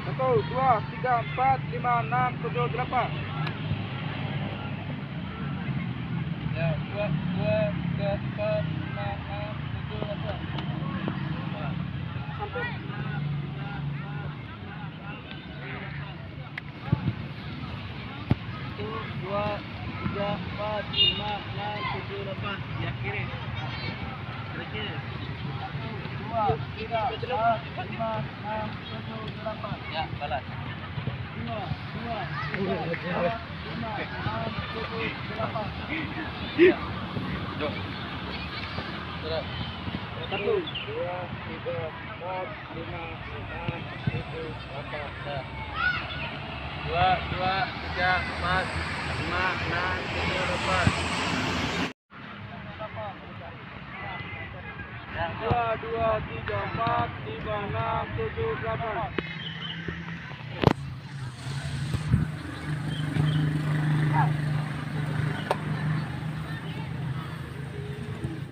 Satu, dua, tiga, empat, lima, enam, tujuh, delapan. Ya, dua, tiga, empat, lima, enam, tujuh, delapan. Sampai. Satu, dua, tiga, empat, lima, enam, tujuh, delapan. Ya, kiri. Kiri. 2, 3, 4, 5, 6, 7, 8. Ya, balas. 2, 3, 4, 5, 6, 7, 8. Ya. Jom. Sudah. 1, 2, 3, 4, 5, 6, 7, 8. Ya. 2, 3, 4, 5, 6, 7, 8. 2, 3, 4, 5, 6, 7, 8.